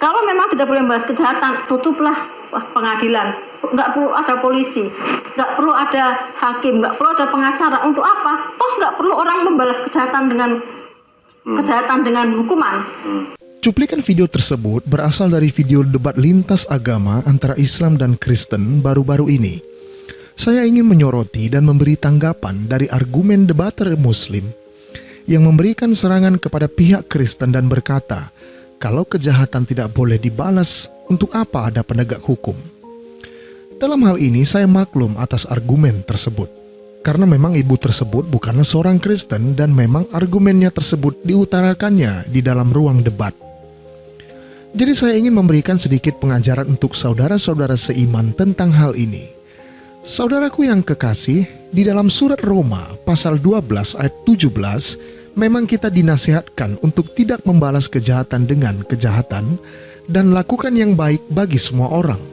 Kalau memang tidak boleh membalas kejahatan, tutuplah pengadilan. Nggak perlu ada polisi, nggak perlu ada hakim, nggak perlu ada pengacara. Untuk apa? Toh nggak perlu orang membalas kejahatan dengan hukuman. Cuplikan video tersebut berasal dari video debat lintas agama antara Islam dan Kristen baru-baru ini. Saya ingin menyoroti dan memberi tanggapan dari argumen debater Muslim yang memberikan serangan kepada pihak Kristen dan berkata, kalau kejahatan tidak boleh dibalas, untuk apa ada penegak hukum? Dalam hal ini saya maklum atas argumen tersebut, karena memang ibu tersebut bukanlah seorang Kristen dan memang argumennya tersebut diutarakannya di dalam ruang debat. Jadi saya ingin memberikan sedikit pengajaran untuk saudara-saudara seiman tentang hal ini. Saudaraku yang kekasih, di dalam surat Roma pasal 12 ayat 17, memang kita dinasihatkan untuk tidak membalas kejahatan dengan kejahatan dan lakukan yang baik bagi semua orang.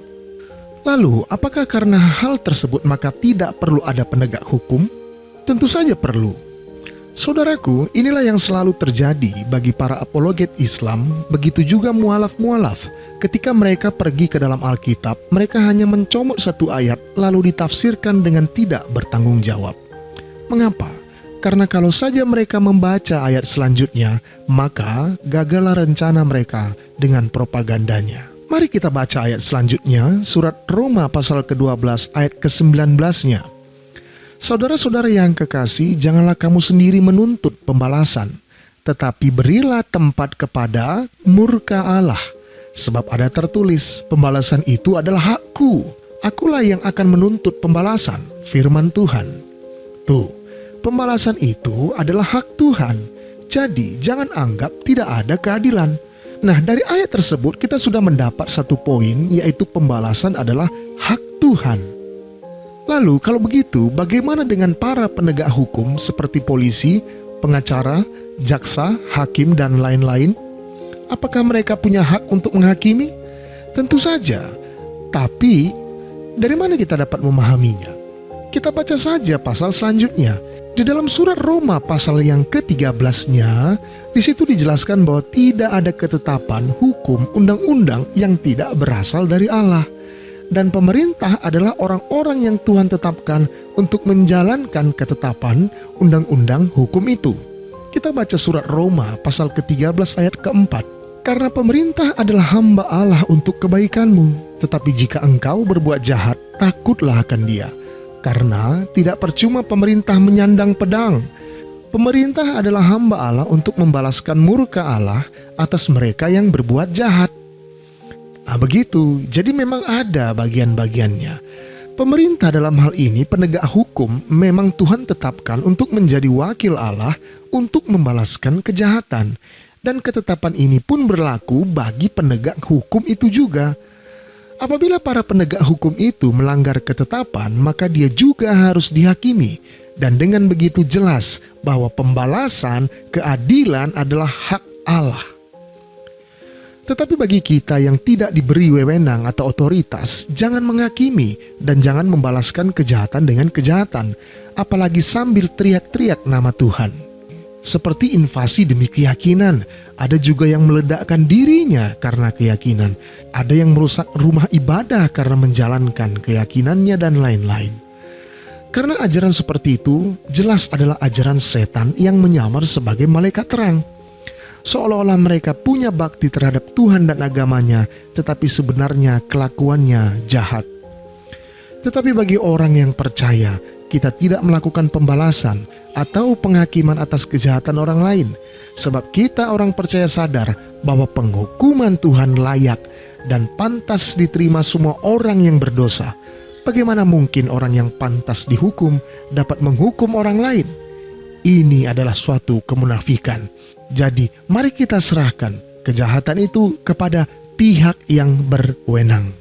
Lalu, apakah karena hal tersebut maka tidak perlu ada penegak hukum? Tentu saja perlu. Saudaraku, inilah yang selalu terjadi bagi para apologet Islam, begitu juga mualaf-mualaf. Ketika mereka pergi ke dalam Alkitab, mereka hanya mencomot satu ayat lalu ditafsirkan dengan tidak bertanggung jawab. Mengapa? Karena kalau saja mereka membaca ayat selanjutnya, maka gagallah rencana mereka dengan propagandanya. Mari kita baca ayat selanjutnya, surat Roma pasal ke-12 ayat ke-19-nya. Saudara-saudara yang kekasih, janganlah kamu sendiri menuntut pembalasan, tetapi berilah tempat kepada murka Allah. Sebab ada tertulis, pembalasan itu adalah hakku. Akulah yang akan menuntut pembalasan, firman Tuhan. Tuh, pembalasan itu adalah hak Tuhan. Jadi, jangan anggap tidak ada keadilan. Nah, dari ayat tersebut kita sudah mendapat satu poin, yaitu pembalasan adalah hak Tuhan. Lalu, kalau begitu, bagaimana dengan para penegak hukum seperti polisi, pengacara, jaksa, hakim, dan lain-lain? Apakah mereka punya hak untuk menghakimi? Tentu saja. Tapi, dari mana kita dapat memahaminya? Kita baca saja pasal selanjutnya. Di dalam surat Roma pasal yang ke-13-nya, di situ dijelaskan bahwa tidak ada ketetapan hukum undang-undang yang tidak berasal dari Allah. Dan pemerintah adalah orang-orang yang Tuhan tetapkan untuk menjalankan ketetapan undang-undang hukum itu. Kita baca surat Roma pasal ke-13 ayat ke-4. Karena pemerintah adalah hamba Allah untuk kebaikanmu. Tetapi jika engkau berbuat jahat, takutlah akan dia. Karena tidak percuma pemerintah menyandang pedang. Pemerintah adalah hamba Allah untuk membalaskan murka Allah atas mereka yang berbuat jahat. Nah, begitu. Jadi memang ada bagian-bagiannya. Pemerintah dalam hal ini, penegak hukum, memang Tuhan tetapkan untuk menjadi wakil Allah untuk membalaskan kejahatan. Dan ketetapan ini pun berlaku bagi penegak hukum itu juga. Apabila para penegak hukum itu melanggar ketetapan, maka dia juga harus dihakimi. Dan dengan begitu jelas bahwa pembalasan keadilan adalah hak Allah. Tetapi bagi kita yang tidak diberi wewenang atau otoritas, jangan menghakimi dan jangan membalaskan kejahatan dengan kejahatan, apalagi sambil teriak-teriak nama Tuhan. Seperti invasi demi keyakinan, ada juga yang meledakkan dirinya karena keyakinan, ada yang merusak rumah ibadah karena menjalankan keyakinannya dan lain-lain. Karena ajaran seperti itu jelas adalah ajaran setan yang menyamar sebagai malaikat terang. Seolah-olah mereka punya bakti terhadap Tuhan dan agamanya, tetapi sebenarnya kelakuannya jahat. Tetapi bagi orang yang percaya, kita tidak melakukan pembalasan atau penghakiman atas kejahatan orang lain, sebab kita orang percaya sadar bahwa penghukuman Tuhan layak dan pantas diterima semua orang yang berdosa. Bagaimana mungkin orang yang pantas dihukum dapat menghukum orang lain? Ini adalah suatu kemunafikan. Jadi, mari kita serahkan kejahatan itu kepada pihak yang berwenang.